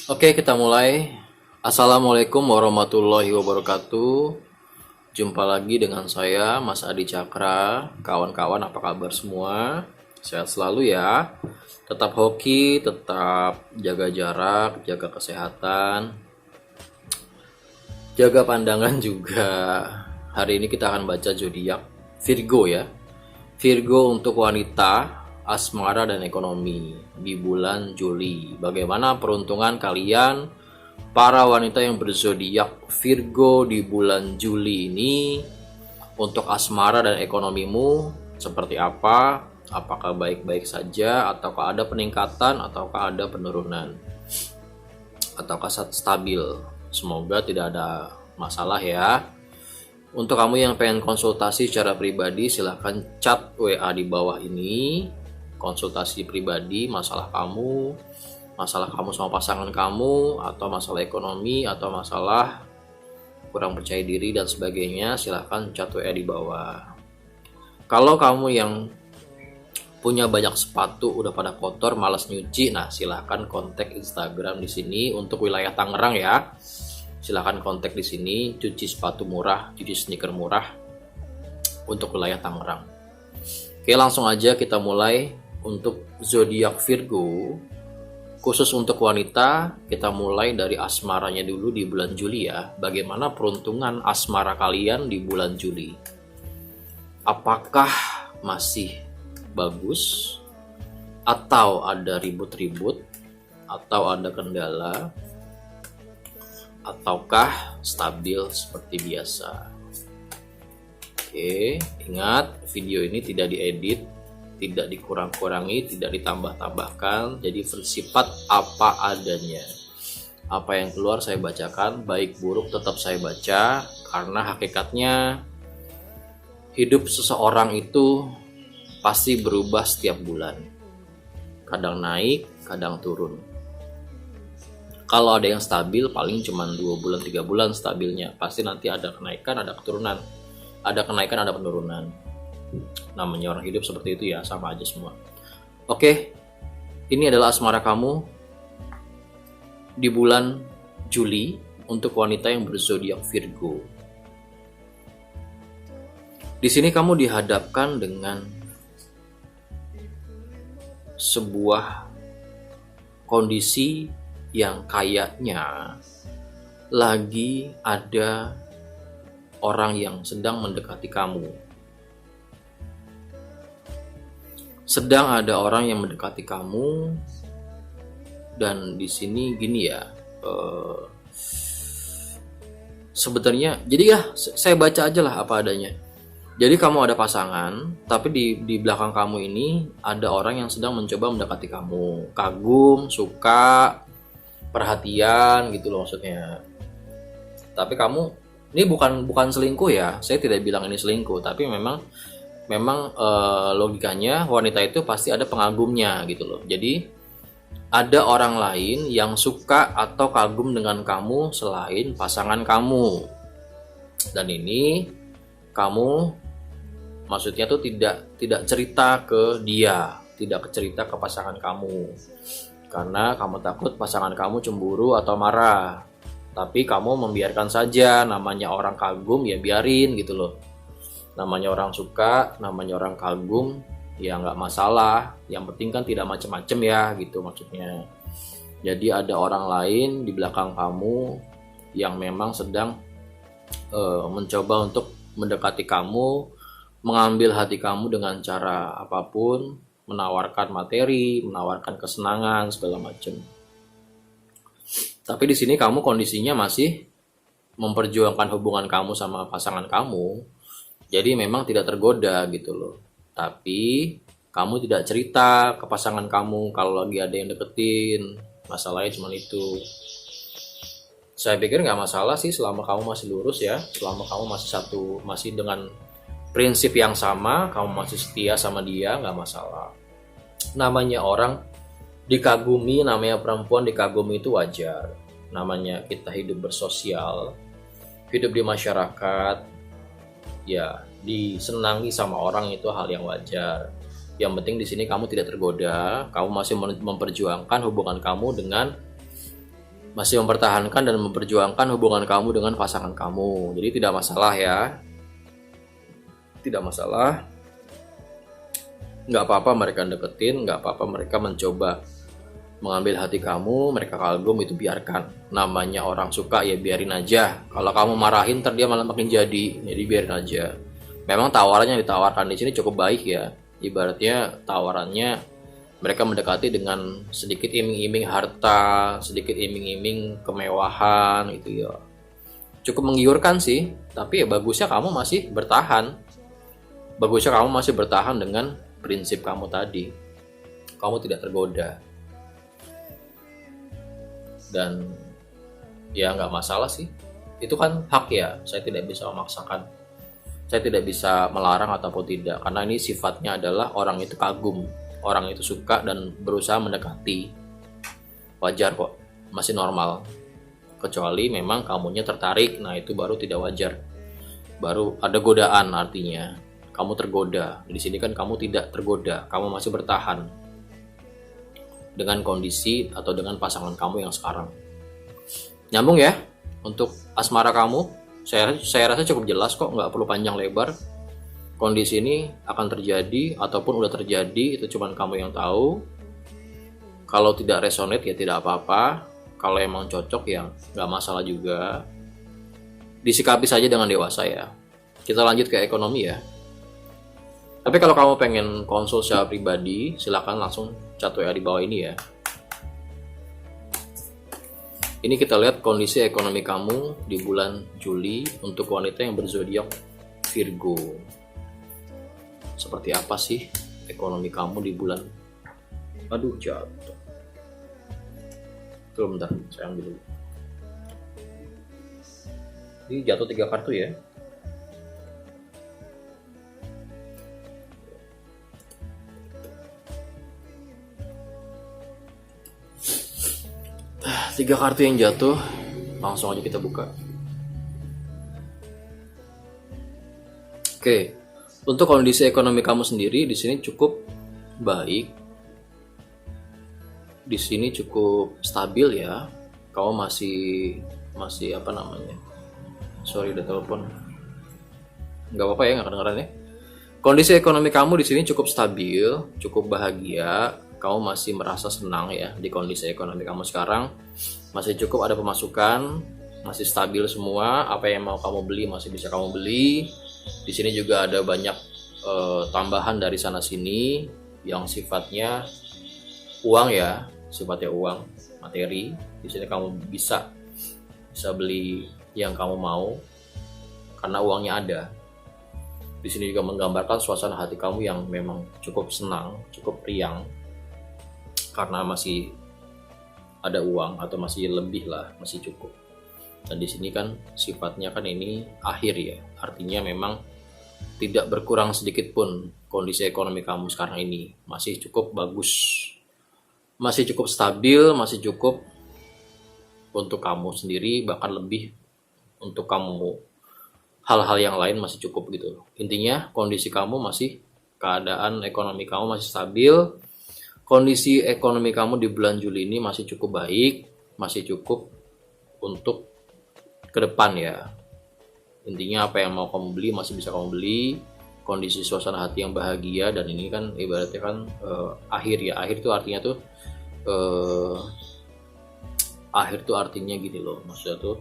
Oke, kita mulai. Assalamualaikum warahmatullahi wabarakatuh. Jumpa lagi dengan saya, Mas Adi Cakra. Kawan-kawan, apa kabar semua? Sehat selalu ya. Tetap hoki, tetap jaga jarak, jaga kesehatan, jaga pandangan juga. Hari ini kita akan baca zodiak Virgo ya. Virgo untuk wanita, asmara dan ekonomi di bulan Juli. Bagaimana peruntungan kalian para wanita yang berzodiak Virgo di bulan Juli ini? Untuk asmara dan ekonomimu seperti apa? Apakah baik-baik saja ataukah ada peningkatan ataukah ada penurunan? Ataukah stabil? Semoga tidak ada masalah ya. Untuk kamu yang pengen konsultasi secara pribadi, silahkan chat WA di bawah ini. Konsultasi pribadi, masalah kamu sama pasangan kamu, atau masalah ekonomi, atau masalah kurang percaya diri dan sebagainya, silahkan chat WA di bawah. Kalau kamu yang punya banyak sepatu udah pada kotor, malas nyuci, nah silahkan kontak Instagram di sini untuk wilayah Tangerang ya. Silahkan kontak di sini, cuci sepatu murah, cuci sneaker murah untuk wilayah Tangerang. Oke, langsung aja kita mulai. Untuk zodiak Virgo, khusus untuk wanita, kita mulai dari asmaranya dulu di bulan Juli ya. Bagaimana peruntungan asmara kalian di bulan Juli? Apakah masih bagus? Atau ada ribut-ribut? Atau ada kendala? Ataukah stabil seperti biasa? Oke, ingat video ini tidak diedit, tidak dikurang-kurangi, tidak ditambah-tambahkan, jadi bersifat apa adanya. Apa yang keluar saya bacakan, baik buruk tetap saya baca, karena hakikatnya hidup seseorang itu pasti berubah setiap bulan. Kadang naik, kadang turun. Kalau ada yang stabil paling cuma 2 bulan 3 bulan stabilnya. Pasti nanti ada kenaikan, ada keturunan. Ada kenaikan, ada penurunan. Namanya orang hidup seperti itu ya, sama aja semua. Oke, ini adalah asmara kamu di bulan Juli untuk wanita yang berzodiak Virgo. Di sini kamu dihadapkan dengan sebuah kondisi yang kayaknya lagi ada orang yang sedang mendekati kamu. Sedang ada orang yang mendekati kamu, dan di sini gini ya. Sebenarnya, jadi ya saya baca aja lah apa adanya. Jadi kamu ada pasangan, tapi di belakang kamu ini ada orang yang sedang mencoba mendekati kamu. Kagum, suka, perhatian gitu loh maksudnya. Tapi kamu ini bukan selingkuh ya, saya tidak bilang ini selingkuh, tapi memang logikanya wanita itu pasti ada pengagumnya gitu loh. Jadi ada orang lain yang suka atau kagum dengan kamu selain pasangan kamu, dan ini kamu maksudnya tuh tidak cerita ke dia, tidak cerita ke pasangan kamu, karena kamu takut pasangan kamu cemburu atau marah. Tapi kamu membiarkan saja, namanya orang kagum ya biarin gitu loh. Namanya orang suka, namanya orang kagum, ya nggak masalah. Yang penting kan tidak macem-macem ya gitu maksudnya. Jadi ada orang lain di belakang kamu yang memang sedang mencoba untuk mendekati kamu, mengambil hati kamu dengan cara apapun, menawarkan materi, menawarkan kesenangan segala macam. Tapi di sini kamu kondisinya masih memperjuangkan hubungan kamu sama pasangan kamu. Jadi memang tidak tergoda gitu loh. Tapi kamu tidak cerita ke pasangan kamu kalau lagi ada yang deketin. Masalahnya cuma itu. Saya pikir nggak masalah sih selama kamu masih lurus ya. Selama kamu masih dengan prinsip yang sama, kamu masih setia sama dia, nggak masalah. Namanya orang dikagumi, namanya perempuan dikagumi itu wajar. Namanya kita hidup bersosial, hidup di masyarakat, ya disenangi sama orang itu hal yang wajar. Yang penting di sini kamu tidak tergoda, kamu masih memperjuangkan hubungan kamu dengan masih mempertahankan dan memperjuangkan hubungan kamu dengan pasangan kamu. Jadi tidak masalah ya, tidak masalah. Nggak apa-apa mereka deketin, nggak apa-apa mereka mencoba mengambil hati kamu, mereka kagum, itu biarkan. Namanya orang suka ya biarin aja. Kalau kamu marahin ntar dia malah makin jadi biarin aja. Memang tawarannya yang ditawarkan di sini cukup baik ya. Ibaratnya tawarannya mereka mendekati dengan sedikit iming-iming harta, sedikit iming-iming kemewahan gitu ya. Cukup menggiurkan sih, tapi ya bagusnya kamu masih bertahan. Bagusnya kamu masih bertahan dengan prinsip kamu tadi. Kamu tidak tergoda. Dan ya nggak masalah sih, itu kan hak ya, saya tidak bisa memaksakan, saya tidak bisa melarang ataupun tidak, karena ini sifatnya adalah orang itu kagum, orang itu suka dan berusaha mendekati. Wajar kok, masih normal, kecuali memang kamunya tertarik, nah itu baru tidak wajar, baru ada godaan, artinya kamu tergoda. Di sini kan kamu tidak tergoda, kamu masih bertahan dengan kondisi atau dengan pasangan kamu yang sekarang. Nyambung ya untuk asmara kamu? Saya rasa cukup jelas kok, nggak perlu panjang lebar. Kondisi ini akan terjadi ataupun udah terjadi, itu cuman kamu yang tahu. Kalau tidak resonate ya tidak apa-apa. Kalau emang cocok ya nggak masalah juga. Disikapi saja dengan dewasa ya. Kita lanjut ke ekonomi ya. Tapi kalau kamu pengen konsul secara pribadi, silakan langsung chat WA di bawah ini ya. Ini kita lihat kondisi ekonomi kamu di bulan Juli untuk wanita yang berzodiak Virgo. Seperti apa sih ekonomi kamu di bulan? Aduh, jatuh. Tunggu bentar, saya ambil dulu. Ini jatuh 3 kartu ya. Tiga kartu yang jatuh, langsung aja kita buka. Oke, untuk kondisi ekonomi kamu sendiri di sini cukup baik, di sini cukup stabil ya. Kamu masih apa namanya? Sorry udah telepon. Nggak apa-apa ya, nggak kedengeran ya. Kondisi ekonomi kamu di sini cukup stabil, cukup bahagia. Kamu masih merasa senang ya di kondisi ekonomi kamu sekarang. Masih cukup ada pemasukan, masih stabil semua. Apa yang mau kamu beli masih bisa kamu beli. Di sini juga ada banyak tambahan dari sana sini yang sifatnya uang ya, sifatnya uang, materi. Di sini kamu bisa beli yang kamu mau karena uangnya ada. Di sini juga menggambarkan suasana hati kamu yang memang cukup senang, cukup riang. Karena masih ada uang atau masih lebih lah, masih cukup. Dan di sini kan sifatnya kan ini akhir ya, artinya memang tidak berkurang sedikit pun kondisi ekonomi kamu sekarang ini, masih cukup bagus, masih cukup stabil, masih cukup untuk kamu sendiri, bahkan lebih untuk kamu hal-hal yang lain masih cukup gitu. Intinya kondisi kamu masih, keadaan ekonomi kamu masih stabil. Kondisi ekonomi kamu di bulan Juli ini masih cukup baik, masih cukup untuk ke depan ya. Intinya apa yang mau kamu beli masih bisa kamu beli. Kondisi suasana hati yang bahagia, dan ini kan ibaratnya kan akhir ya. Akhir itu artinya tuh akhir tuh artinya gini loh. Maksudnya tuh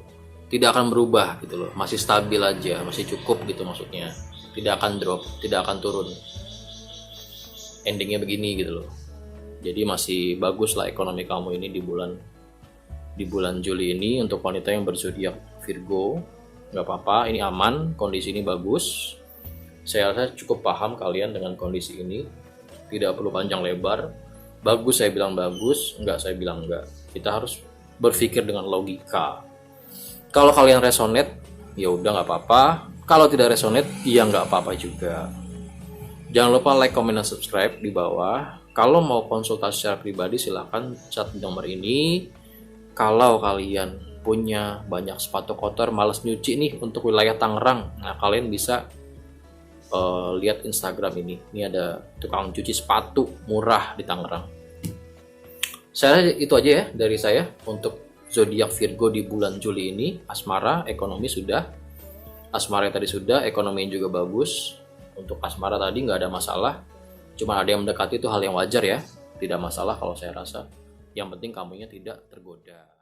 tidak akan berubah gitu loh. Masih stabil aja, masih cukup gitu maksudnya. Tidak akan drop, tidak akan turun. Endingnya begini gitu loh. Jadi masih bagus lah ekonomi kamu ini di bulan Juli ini untuk wanita yang berzodiak Virgo. Nggak apa-apa, ini aman, kondisi ini bagus. Saya rasa cukup paham kalian dengan kondisi ini. Tidak perlu panjang lebar. Bagus saya bilang bagus, enggak saya bilang enggak. Kita harus berpikir dengan logika. Kalau kalian resonate, ya udah nggak apa-apa. Kalau tidak resonate, ya nggak apa-apa juga. Jangan lupa like, comment, dan subscribe di bawah. Kalau mau konsultasi secara pribadi silahkan chat di nomor ini. Kalau kalian punya banyak sepatu kotor, males nyuci nih untuk wilayah Tangerang, nah kalian bisa lihat Instagram ini. Ini ada tukang cuci sepatu murah di Tangerang. Saya itu aja ya dari saya untuk zodiak Virgo di bulan Juli ini, asmara, ekonomi sudah. Asmara tadi sudah, ekonomi juga bagus. Untuk asmara tadi nggak ada masalah. Cuma ada yang mendekati itu hal yang wajar ya. Tidak masalah kalau saya rasa. Yang penting kamunya tidak tergoda.